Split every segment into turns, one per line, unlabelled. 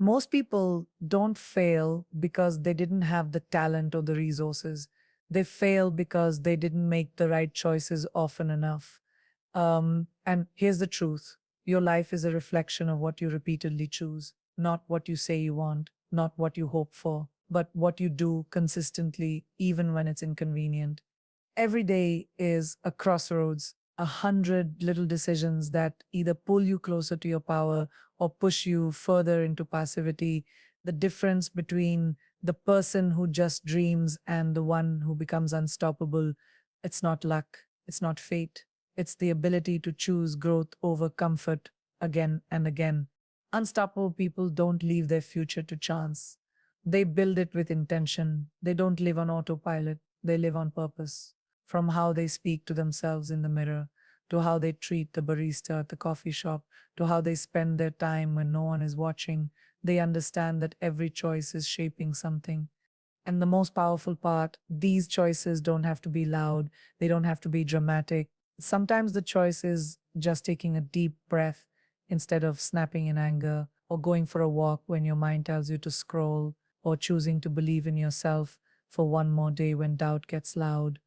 Most people don't fail because they didn't have the talent or the resources. They fail because they didn't make the right choices often enough. And here's the truth: your life is a reflection of what you repeatedly choose, not what you say you want, not what you hope for, but what you do consistently, even when it's inconvenient. Every day is a crossroads, 100 little decisions that either pull you closer to your power or push you further into passivity. The difference between the person who just dreams and the one who becomes unstoppable, it's not luck, it's not fate, it's the ability to choose growth over comfort again and again. Unstoppable people don't leave their future to chance. They build it with intention. They don't live on autopilot, they live on purpose. From how they speak to themselves in the mirror, to how they treat the barista at the coffee shop, to how they spend their time when no one is watching, they understand that every choice is shaping something. And the most powerful part, these choices don't have to be loud, they don't have to be dramatic. Sometimes the choice is just taking a deep breath instead of snapping in anger, or going for a walk when your mind tells you to scroll, or choosing to believe in yourself for one more day when doubt gets loud.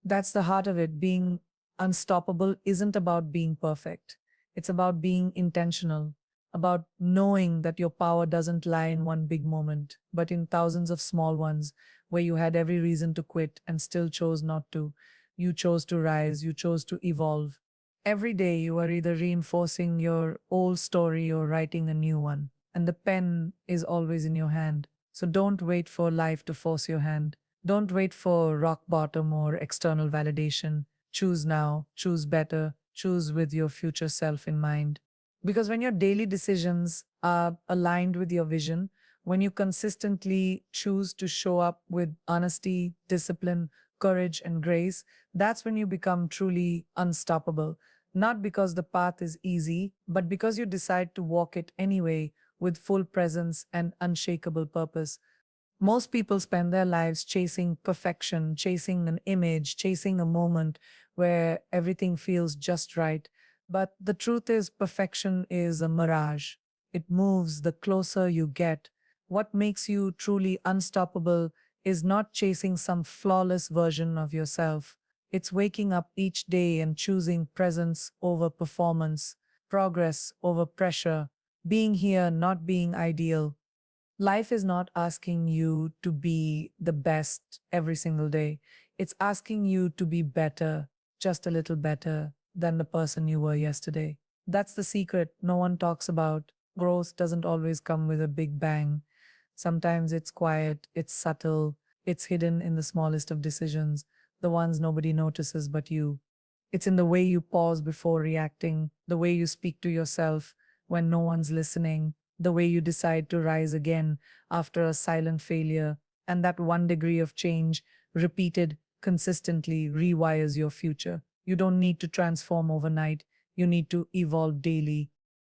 That's the heart of it. Being unstoppable isn't about being perfect. It's about being intentional, about knowing that your power doesn't lie in one big moment, but in thousands of small ones where you had every reason to quit and still chose not to. You chose to rise, you chose to evolve. Every day you are either reinforcing your old story or writing a new one, and the pen is always in your hand. So don't wait for life to force your hand. Don't wait for rock bottom or external validation. Choose now, choose better, choose with your future self in mind. Because when your daily decisions are aligned with your vision, when you consistently choose to show up with honesty, discipline, courage, and grace, that's when you become truly unstoppable. Not because the path is easy, but because you decide to walk it anyway with full presence and unshakable purpose. Most people spend their lives chasing perfection, chasing an image, chasing a moment where everything feels just right. But the truth is, perfection is a mirage. It moves the closer you get. What makes you truly unstoppable is not chasing some flawless version of yourself. It's waking up each day and choosing presence over performance, progress over pressure, being here, not being ideal. Life is not asking you to be the best every single day. It's asking you to be better, just a little better than the person you were yesterday. That's the secret no one talks about. Growth doesn't always come with a big bang. Sometimes it's quiet, it's subtle, it's hidden in the smallest of decisions, the ones nobody notices but you. It's in the way you pause before reacting, the way you speak to yourself when no one's listening, the way you decide to rise again after a silent failure. And that one degree of change, repeated consistently, rewires your future. You don't need to transform overnight, you need to evolve daily.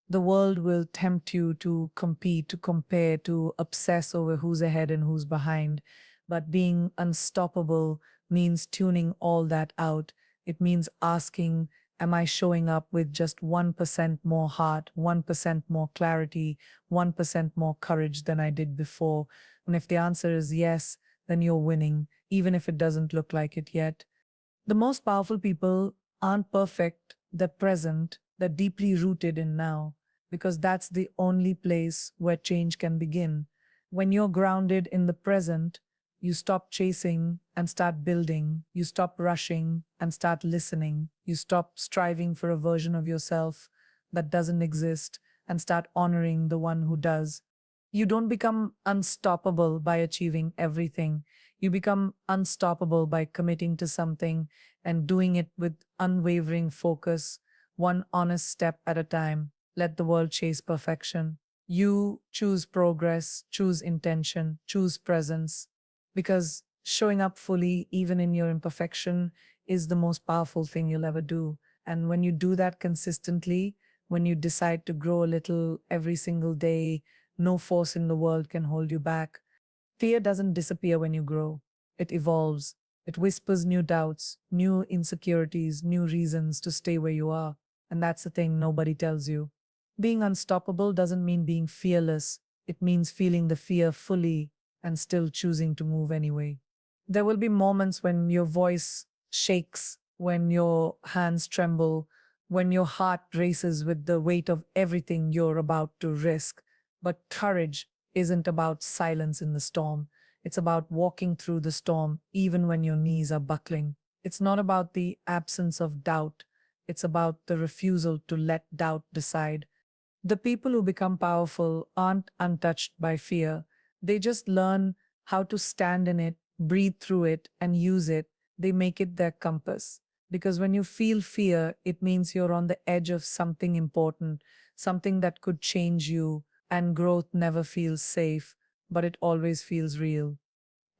The world will tempt you to compete, to compare, to obsess over who's ahead and who's behind. But being unstoppable means tuning all that out. It means asking, am I showing up with just 1% more heart, 1% more clarity, 1% more courage than I did before? And if the answer is yes, then you're winning, even if it doesn't look like it yet. The most powerful people aren't perfect, they're present, they're deeply rooted in now, because that's the only place where change can begin. When you're grounded in the present, you stop chasing and start building. You stop rushing and start listening. You stop striving for a version of yourself that doesn't exist and start honoring the one who does. You don't become unstoppable by achieving everything. You become unstoppable by committing to something and doing it with unwavering focus, one honest step at a time. Let the world chase perfection. You choose progress, choose intention, choose presence, because showing up fully, even in your imperfection, is the most powerful thing you'll ever do. And when you do that consistently, when you decide to grow a little every single day, no force in the world can hold you back. Fear doesn't disappear when you grow. It evolves. It whispers new doubts, new insecurities, new reasons to stay where you are. And that's the thing nobody tells you. Being unstoppable doesn't mean being fearless. It means feeling the fear fully and still choosing to move anyway. There will be moments when your voice shakes, when your hands tremble, when your heart races with the weight of everything you're about to risk. But courage isn't about silence in the storm. It's about walking through the storm even when your knees are buckling. It's not about the absence of doubt. It's about the refusal to let doubt decide. The people who become powerful aren't untouched by fear. They just learn how to stand in it, breathe through it, and use it. They make it their compass. Because when you feel fear, it means you're on the edge of something important, something that could change you, and growth never feels safe, but it always feels real.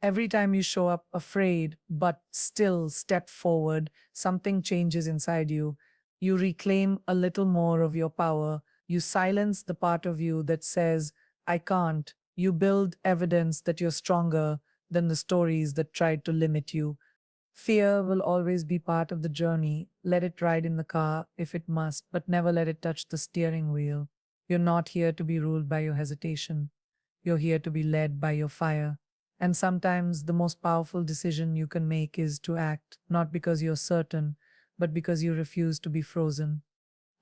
Every time you show up afraid, but still step forward, something changes inside you. You reclaim a little more of your power. You silence the part of you that says, I can't. You build evidence that you're stronger than the stories that tried to limit you. Fear will always be part of the journey. Let it ride in the car if it must, but never let it touch the steering wheel. You're not here to be ruled by your hesitation. You're here to be led by your fire. And sometimes the most powerful decision you can make is to act, not because you're certain, but because you refuse to be frozen.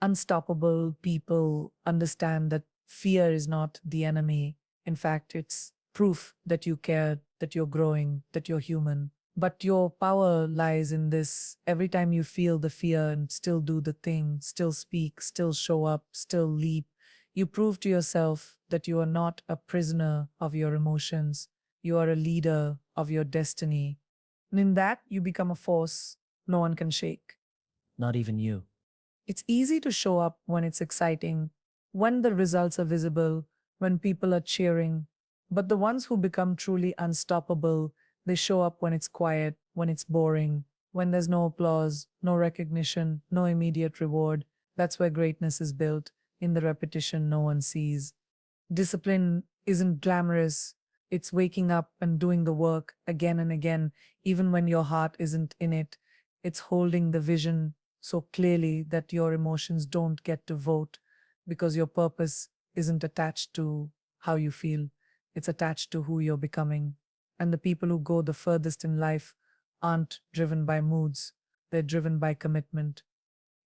Unstoppable people understand that fear is not the enemy. In fact, it's proof that you care, that you're growing, that you're human. But your power lies in this. Every time you feel the fear and still do the thing, still speak, still show up, still leap, you prove to yourself that you are not a prisoner of your emotions. You are a leader of your destiny. And in that, you become a force no one can shake.
Not even you.
It's easy to show up when it's exciting, when the results are visible, when people are cheering. But the ones who become truly unstoppable, they show up when it's quiet, when it's boring, when there's no applause, no recognition, no immediate reward. That's where greatness is built, in the repetition no one sees. Discipline isn't glamorous. It's waking up and doing the work again and again, even when your heart isn't in it. It's holding the vision so clearly that your emotions don't get to vote because your purpose isn't attached to how you feel. It's attached to who you're becoming. And the people who go the furthest in life aren't driven by moods, they're driven by commitment.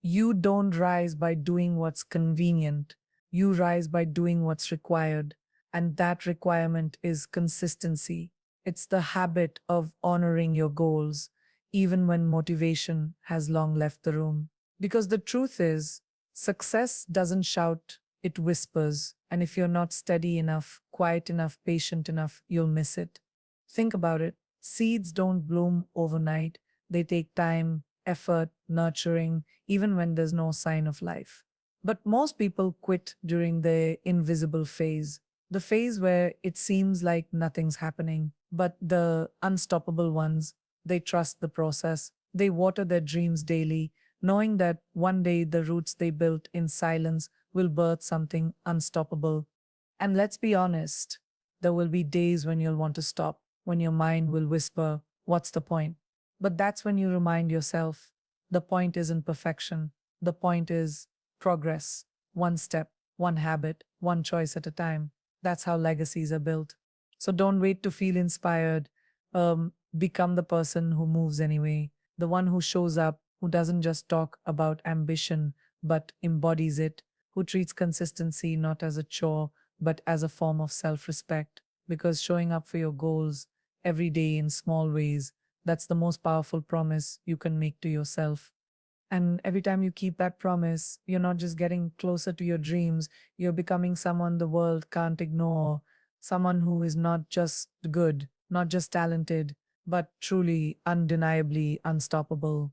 You don't rise by doing what's convenient. You rise by doing what's required. And that requirement is consistency. It's the habit of honoring your goals, even when motivation has long left the room. Because the truth is, success doesn't shout, it whispers. And if you're not steady enough, quiet enough, patient enough, you'll miss it. Think about it. Seeds don't bloom overnight. They take time, effort, nurturing, even when there's no sign of life. But most people quit during the invisible phase, the phase where it seems like nothing's happening. But the unstoppable ones, they trust the process. They water their dreams daily, knowing that one day the roots they built in silence will birth something unstoppable. And let's be honest, there will be days when you'll want to stop, when your mind will whisper, what's the point? But that's when you remind yourself the point isn't perfection. The point is progress. One step, one habit, one choice at a time. That's how legacies are built. So don't wait to feel inspired. Become the person who moves anyway, the one who shows up, who doesn't just talk about ambition, but embodies it, who treats consistency not as a chore, but as a form of self respect. Because showing up for your goals every day in small ways, that's the most powerful promise you can make to yourself. And every time you keep that promise, you're not just getting closer to your dreams, you're becoming someone the world can't ignore, someone who is not just good, not just talented, but truly, undeniably unstoppable.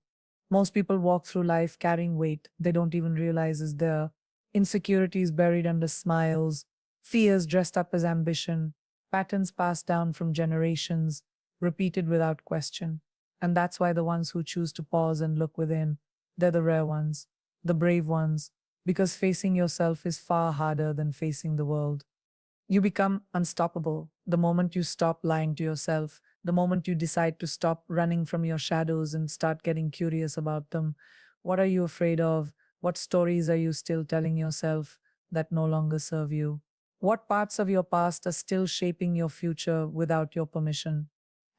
Most people walk through life carrying weight they don't even realize is there. Insecurities buried under smiles, fears dressed up as ambition, patterns passed down from generations, repeated without question. And that's why the ones who choose to pause and look within, they're the rare ones, the brave ones, because facing yourself is far harder than facing the world. You become unstoppable the moment you stop lying to yourself, the moment you decide to stop running from your shadows and start getting curious about them. What are you afraid of? What stories are you still telling yourself that no longer serve you? What parts of your past are still shaping your future without your permission?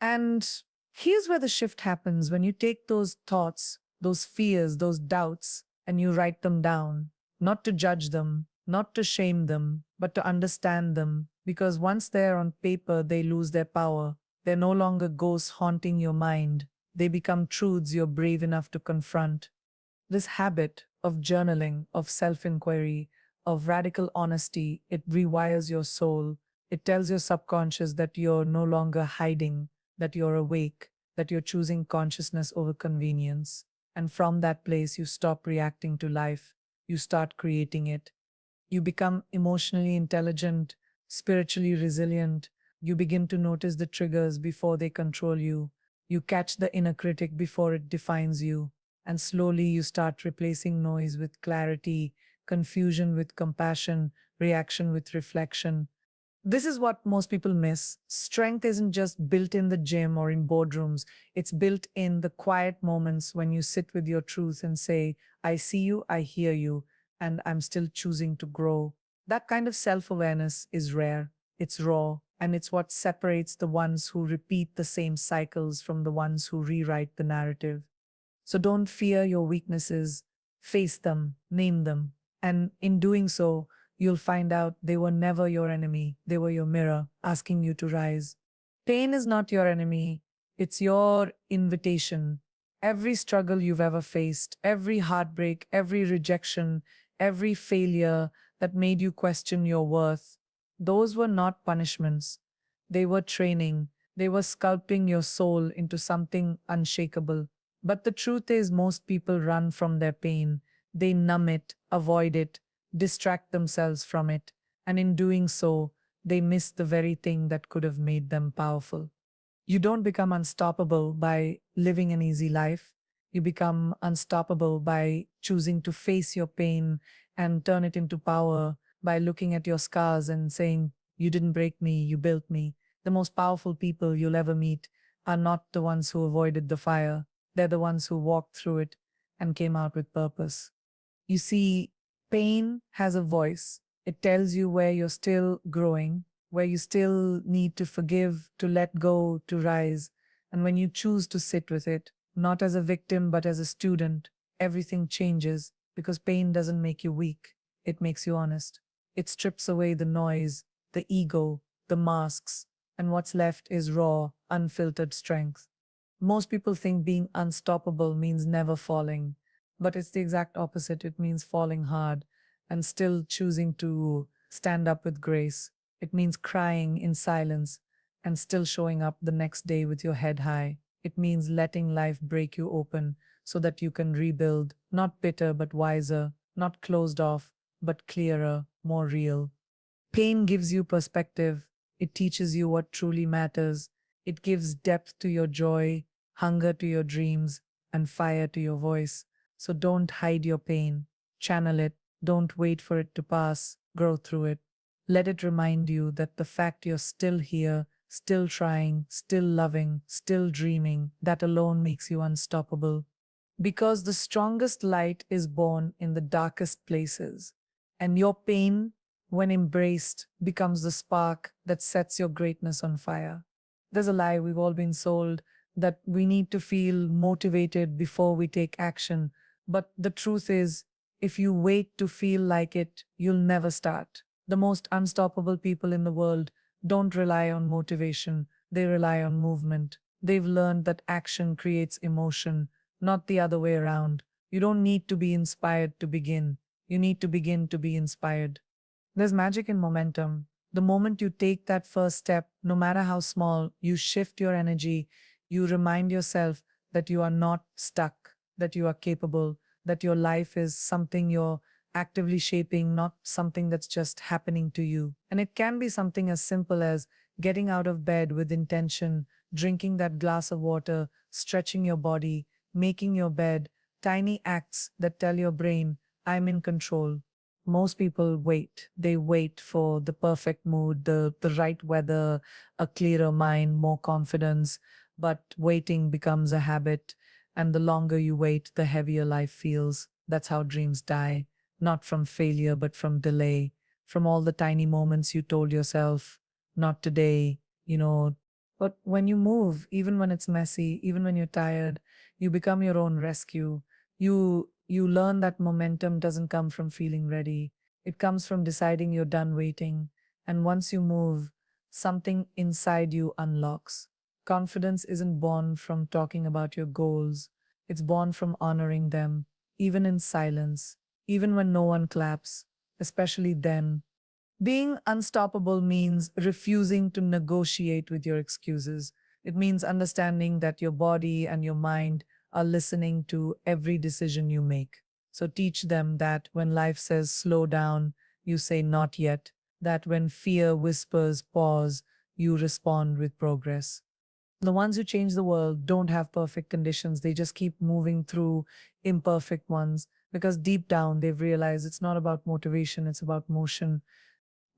And here's where the shift happens when you take those thoughts, those fears, those doubts, and you write them down, not to judge them, not to shame them, but to understand them. Because once they're on paper, they lose their power. They're no longer ghosts haunting your mind. They become truths you're brave enough to confront. This habit of journaling, of self inquiry, of radical honesty, it rewires your soul. It tells your subconscious that you're no longer hiding, that you're awake, that you're choosing consciousness over convenience. And from that place, you stop reacting to life, you start creating it. You become emotionally intelligent, spiritually resilient. You begin to notice the triggers before they control you. You catch the inner critic before it defines you. And slowly you start replacing noise with clarity, confusion with compassion, reaction with reflection. This is what most people miss. Strength isn't just built in the gym or in boardrooms. It's built in the quiet moments when you sit with your truth and say, I see you, I hear you, and I'm still choosing to grow. That kind of self awareness is rare, it's raw, and it's what separates the ones who repeat the same cycles from the ones who rewrite the narrative. So don't fear your weaknesses, face them, name them. And in doing so, you'll find out they were never your enemy. They were your mirror asking you to rise. Pain is not your enemy, it's your invitation. Every struggle you've ever faced, every heartbreak, every rejection, every failure that made you question your worth, those were not punishments. They were training. They were sculpting your soul into something unshakable. But the truth is, most people run from their pain. They numb it, avoid it, distract themselves from it, and in doing so, they miss the very thing that could have made them powerful. You don't become unstoppable by living an easy life. You become unstoppable by choosing to face your pain and turn it into power, by looking at your scars and saying, you didn't break me, you built me. The most powerful people you'll ever meet are not the ones who avoided the fire. They're the ones who walked through it and came out with purpose. You see, pain has a voice. It tells you where you're still growing, where you still need to forgive, to let go, to rise. And when you choose to sit with it, not as a victim, but as a student, everything changes because pain doesn't make you weak. It makes you honest. It strips away the noise, the ego, the masks, and what's left is raw, unfiltered strength. Most people think being unstoppable means never falling, but it's the exact opposite. It means falling hard and still choosing to stand up with grace. It means crying in silence and still showing up the next day with your head high. It means letting life break you open so that you can rebuild, not bitter but wiser, not closed off but clearer, more real. Pain gives you perspective. It teaches you what truly matters. It gives depth to your joy, hunger to your dreams, and fire to your voice. So don't hide your pain. Channel it. Don't wait for it to pass. Grow through it. Let it remind you that the fact you're still here, still trying, still loving, still dreaming, that alone makes you unstoppable. Because the strongest light is born in the darkest places. And your pain, when embraced, becomes the spark that sets your greatness on fire. There's a lie we've all been sold that we need to feel motivated before we take action. But the truth is, if you wait to feel like it, you'll never start. The most unstoppable people in the world don't rely on motivation, they rely on movement. They've learned that action creates emotion, not the other way around. You don't need to be inspired to begin. You need to begin to be inspired. There's magic in momentum. The moment you take that first step, no matter how small, you shift your energy. You remind yourself that you are not stuck, that you are capable, that your life is something you're actively shaping, not something that's just happening to you. And it can be something as simple as getting out of bed with intention, drinking that glass of water, stretching your body, making your bed, tiny acts that tell your brain, I'm in control. Most people wait. They wait for the perfect mood, the right weather, a clearer mind, more confidence. But waiting becomes a habit. And the longer you wait, the heavier life feels. That's how dreams die. Not from failure, but from delay. from all the tiny moments you told yourself, not today, you know. But when you move, even when it's messy, even when you're tired, you become your own rescue. You learn that momentum doesn't come from feeling ready. It comes from deciding you're done waiting. And once you move, something inside you unlocks. Confidence isn't born from talking about your goals. It's born from honoring them, even in silence, even when no one claps, especially then. Being unstoppable means refusing to negotiate with your excuses. It means understanding that your body and your mind are listening to every decision you make. So teach them that when life says slow down, you say not yet. That when fear whispers pause, you respond with progress. The ones who change the world don't have perfect conditions. They just keep moving through imperfect ones because deep down they've realized it's not about motivation, it's about motion.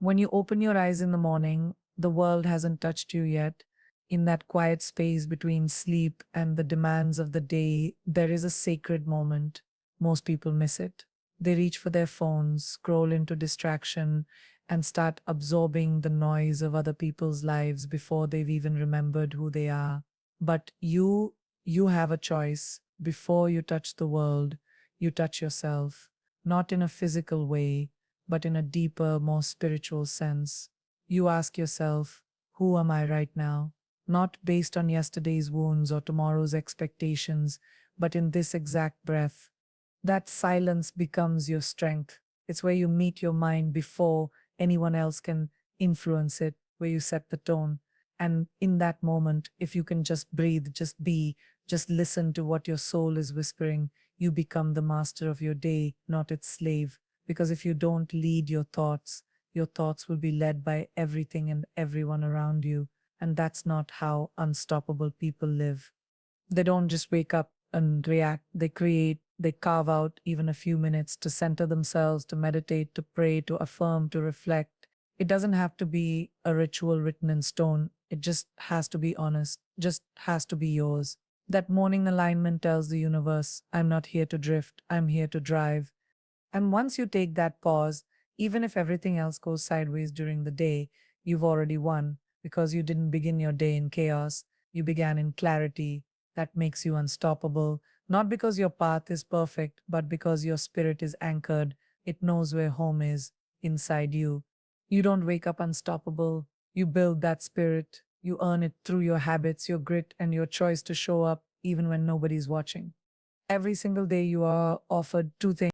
When you open your eyes in the morning, the world hasn't touched you yet. In that quiet space between sleep and the demands of the day, there is a sacred moment. Most people miss it. They reach for their phones, scroll into distraction, and start absorbing the noise of other people's lives before they've even remembered who they are. But you have a choice. Before you touch the world, you touch yourself, not in a physical way, but in a deeper, more spiritual sense. You ask yourself, who am I right now? Not based on yesterday's wounds or tomorrow's expectations, but in this exact breath. That silence becomes your strength. It's where you meet your mind before anyone else can influence it, where you set the tone. And in that moment, if you can just breathe, just be, just listen to what your soul is whispering, you become the master of your day, not its slave. Because if you don't lead your thoughts will be led by everything and everyone around you. And that's not how unstoppable people live. They don't just wake up and react, they create, they carve out even a few minutes to center themselves, to meditate, to pray, to affirm, to reflect. It doesn't have to be a ritual written in stone, it just has to be honest, just has to be yours. That morning alignment tells the universe, I'm not here to drift, I'm here to drive. And once you take that pause, even if everything else goes sideways during the day, you've already won because you didn't begin your day in chaos. You began in clarity. That makes you unstoppable, not because your path is perfect, but because your spirit is anchored. It knows where home is inside you. You don't wake up unstoppable. You build that spirit. You earn it through your habits, your grit, and your choice to show up even when nobody's watching. Every single day, you are offered two things.